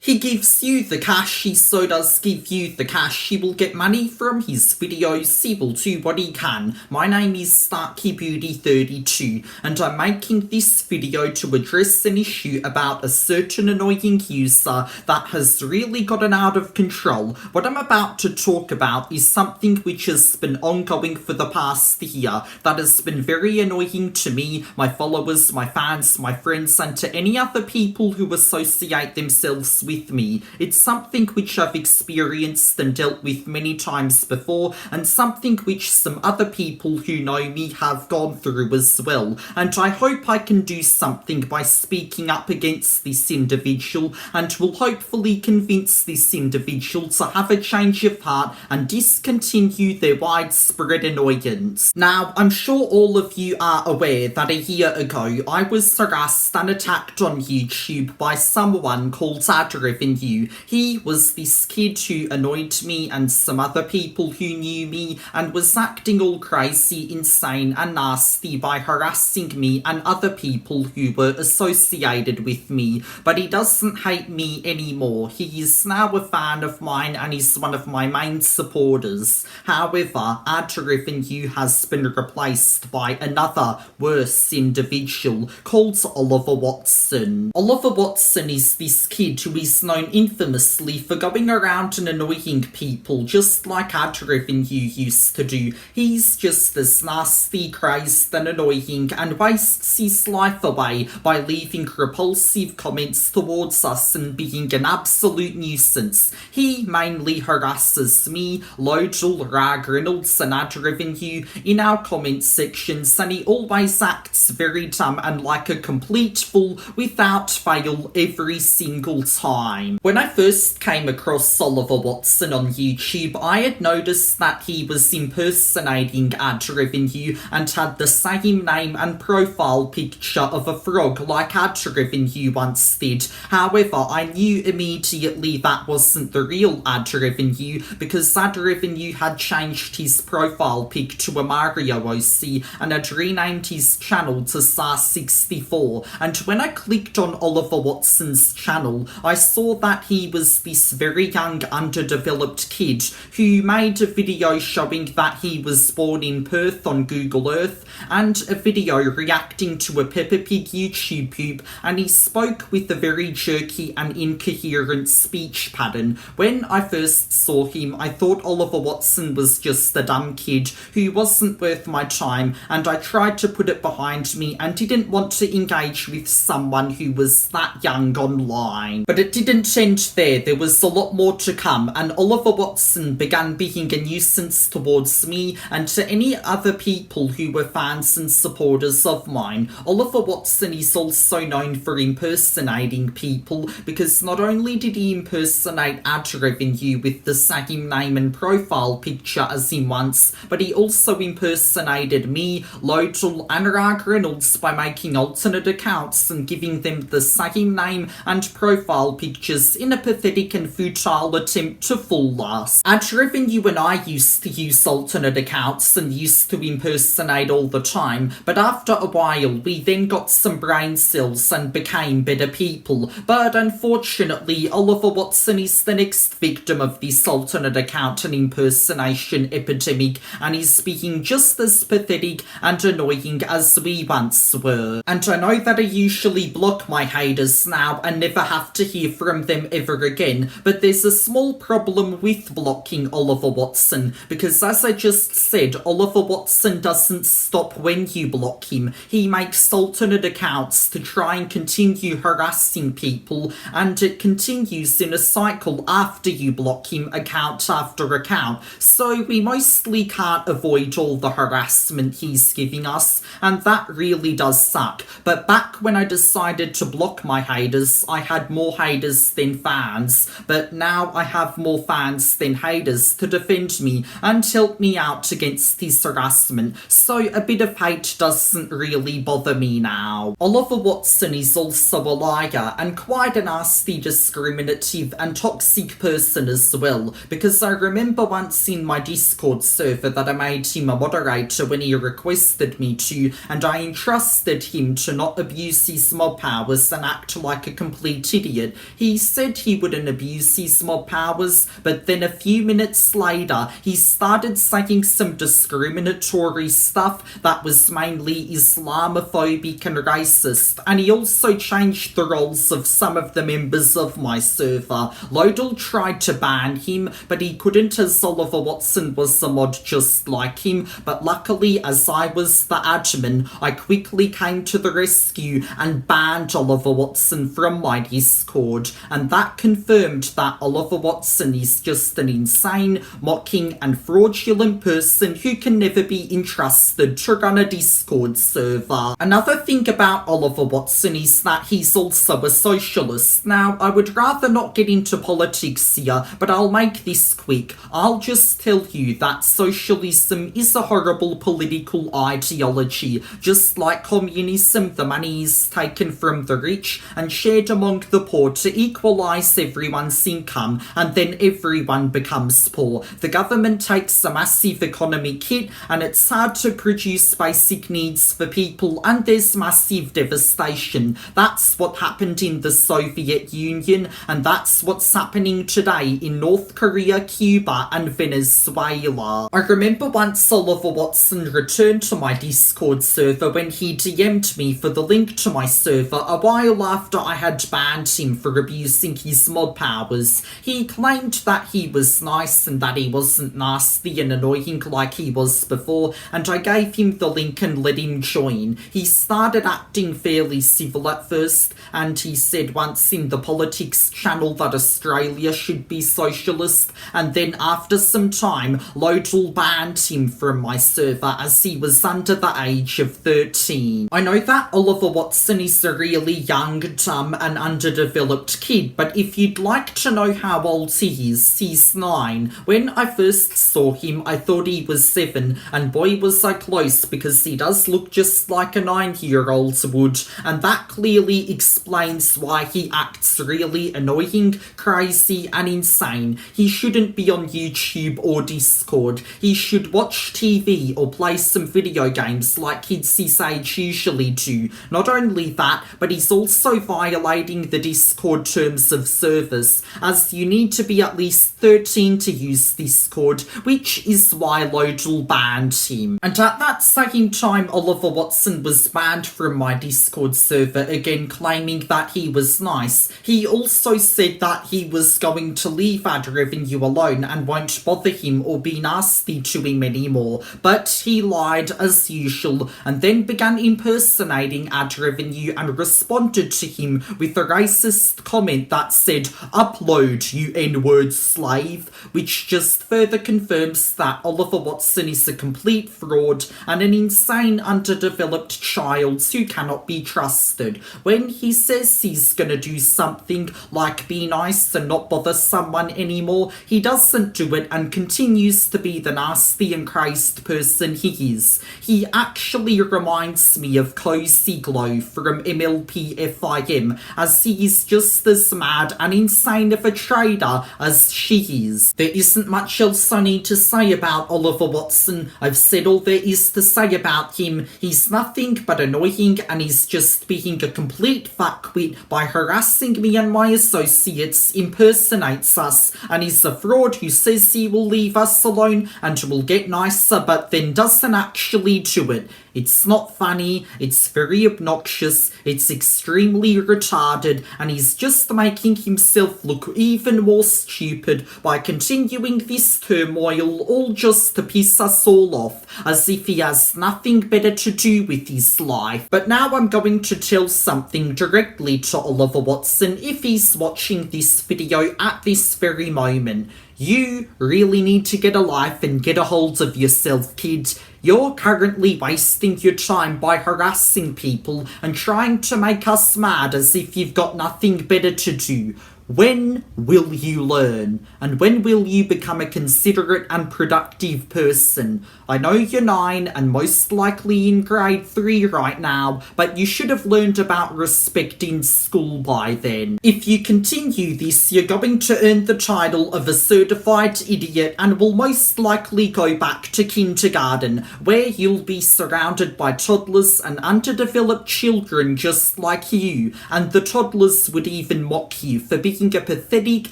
He gives you the cash, he so does give you the cash. He will get money from his videos, he will do what he can. My name is StarkyBeauty32 and I'm making this video to address an issue about a certain annoying user that has really gotten out of control. What I'm about to talk about is something which has been ongoing for the past year that has been very annoying to me, my followers, my fans, my friends, and to any other people who associate themselves with me. It's something which I've experienced and dealt with many times before, and something which some other people who know me have gone through as well. And I hope I can do something by speaking up against this individual, and will hopefully convince this individual to have a change of heart and discontinue their widespread annoyance. Now, I'm sure all of you are aware that a year ago I was harassed and attacked on YouTube by someone called Revenue. He was this kid who annoyed me and some other people who knew me and was acting all crazy, insane and nasty by harassing me and other people who were associated with me. But he doesn't hate me anymore. He is now a fan of mine and is one of my main supporters. However, Revenue has been replaced by another worse individual called Oliver Watson. Oliver Watson is this kid who is known infamously for going around and annoying people just like Revenue used to do. He's just as nasty, crazed and annoying and wastes his life away by leaving repulsive comments towards us and being an absolute nuisance. He mainly harasses me, Lodel, Rag Reynolds and Revenue in our comment sections, and he always acts very dumb and like a complete fool without fail every single time. When I first came across Oliver Watson on YouTube, I had noticed that he was impersonating Revenue and had the same name and profile picture of a frog like Revenue once did. However, I knew immediately that wasn't the real Revenue because Revenue had changed his profile pic to a Mario OC and had renamed his channel to SAR64. And when I clicked on Oliver Watson's channel, I saw that he was this very young, underdeveloped kid who made a video showing that he was born in Perth on Google Earth, and a video reacting to a Peppa Pig YouTube poop, and he spoke with a very jerky and incoherent speech pattern. When I first saw him, I thought Oliver Watson was just a dumb kid who wasn't worth my time, and I tried to put it behind me and didn't want to engage with someone who was that young online. But it didn't end there was a lot more to come, and Oliver Watson began being a nuisance towards me and to any other people who were fans and supporters of mine. Oliver Watson is also known for impersonating people, because not only did he impersonate Revenue with the same name and profile picture as him once, but he also impersonated me, Lodel and Rag Reynolds by making alternate accounts and giving them the same name and profile pictures in a pathetic and futile attempt to fool us. Revenue and I used to use alternate accounts and used to impersonate all the time, but after a while we then got some brain cells and became better people. But unfortunately, Oliver Watson is the next victim of this alternate account and impersonation epidemic, and is being just as pathetic and annoying as we once were. And I know that I usually block my haters now and never have to hear from them ever again, but there's a small problem with blocking Oliver Watson, because as I just said, Oliver Watson doesn't stop when you block him. He makes alternate accounts to try and continue harassing people, and it continues in a cycle after you block him, account after account. So we mostly can't avoid all the harassment he's giving us, and that really does suck. But back when I decided to block my haters, I had more haters than fans, but now I have more fans than haters to defend me and help me out against his harassment, so a bit of hate doesn't really bother me now. Oliver Watson is also a liar and quite a nasty, discriminative and toxic person as well, because I remember once in my Discord server that I made him a moderator when he requested me to, and I entrusted him to not abuse his mob powers and act like a complete idiot. He said he wouldn't abuse his mob powers, but then a few minutes later, he started saying some discriminatory stuff that was mainly Islamophobic and racist, and he also changed the roles of some of the members of my server. Lodal tried to ban him, but he couldn't as Oliver Watson was a mod just like him, but luckily as I was the admin, I quickly came to the rescue and banned Oliver Watson from my Discord, and that confirmed that Oliver Watson is just an insane, mocking and fraudulent person who can never be entrusted to run a Discord server. Another thing about Oliver Watson is that he's also a socialist. Now, I would rather not get into politics here, but I'll make this quick. I'll just tell you that socialism is a horrible political ideology. Just like communism, the money is taken from the rich and shared among the poor to equalise everyone's income, and then everyone becomes poor. The government takes a massive economic hit, and it's hard to produce basic needs for people, and there's massive devastation. That's what happened in the Soviet Union, and that's what's happening today in North Korea, Cuba, and Venezuela. I remember once Oliver Watson returned to my Discord server when he DM'd me for the link to my server a while after I had banned him for abusing his mod powers. He claimed that he was nice and that he wasn't nasty and annoying like he was before, and I gave him the link and let him join. He started acting fairly civil at first, and he said once in the politics channel that Australia should be socialist, and then after some time, Lodal banned him from my server as he was under the age of 13. I know that Oliver Watson is a really young, dumb and underdeveloped kid, but if you'd like to know how old he is, he's 9. When I first saw him, I thought he was 7, and boy was I close, because he does look just like a 9-year-old would, and that clearly explains why he acts really annoying, crazy and insane. He shouldn't be on YouTube or Discord. He should watch TV or play some video games like kids his age usually do. Not only that, but he's also violating the Discord terms of service, as you need to be at least 13 to use Discord, which is why Lodal banned him. And at that same time, Oliver Watson was banned from my Discord server again, claiming that he was nice. He also said that he was going to leave ad revenue alone and won't bother him or be nasty to him anymore, but he lied as usual and then began impersonating ad revenue and responded to him with a racist comment that said, "Upload, you N-word slave," which just further confirms that Oliver Watson is a complete fraud and an insane underdeveloped child who cannot be trusted. When he says he's gonna do something like be nice and not bother someone anymore, he doesn't do it and continues to be the nasty and crazed person he is. He actually reminds me of Cozy Glow from MLPFIM, as he is just as mad and insane of a trader as she is. There isn't much else I need to say about Oliver Watson. I've said all there is to say about him. He's nothing but annoying, and he's just being a complete fuckwit by harassing me and my associates, impersonates us, and he's a fraud who says he will leave us alone and will get nicer but then doesn't actually do it. It's not funny, it's very obnoxious, it's extremely retarded, and he's just making himself look even more stupid by continuing this turmoil, all just to piss us all off, as if he has nothing better to do with his life. But now I'm going to tell something directly to Oliver Watson if he's watching this video at this very moment. You really need to get a life and get a hold of yourself, kid. You're currently wasting your time by harassing people and trying to make us mad as if you've got nothing better to do. When will you learn? And when will you become a considerate and productive person? I know you're 9 and most likely in grade 3 right now, but you should have learned about respect in school by then. If you continue this, you're going to earn the title of a certified idiot and will most likely go back to kindergarten, where you'll be surrounded by toddlers and underdeveloped children just like you, and the toddlers would even mock you for being a pathetic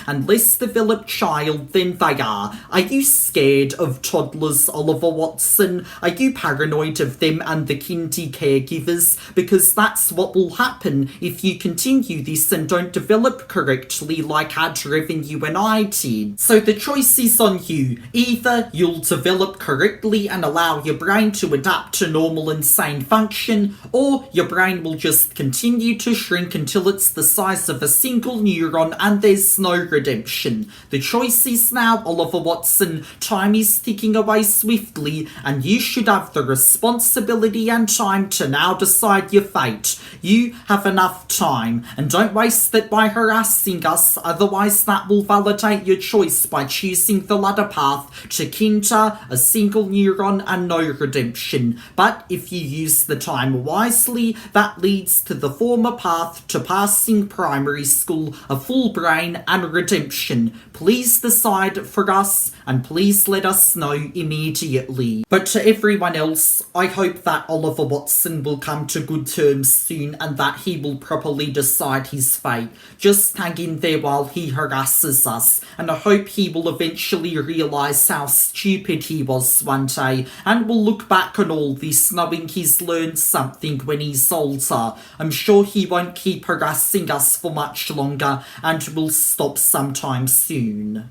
and less developed child than they are. Are you scared of toddlers, Oliver Watson? Are you paranoid of them and the kindy caregivers? Because that's what will happen if you continue this and don't develop correctly like Adrev, you and I did. So the choice is on you. Either you'll develop correctly and allow your brain to adapt to normal and sane function, or your brain will just continue to shrink until it's the size of a single neuron and there's no redemption. The choice is now, Oliver Watson. Time is ticking away swiftly, and you should have the responsibility and time to now decide your fate. You have enough time, and don't waste it by harassing us, otherwise that will validate your choice by choosing the latter path to kinder, a single neuron and no redemption. But if you use the time wisely, that leads to the former path to passing primary school, a full brain and redemption. Please decide for us, and please let us know immediately. But to everyone else, I hope that Oliver Watson will come to good terms soon and that he will properly decide his fate. Just hang in there while he harasses us, and I hope he will eventually realise how stupid he was one day and will look back on all this knowing he's learned something when he's older. I'm sure he won't keep harassing us for much longer and will stop sometime soon.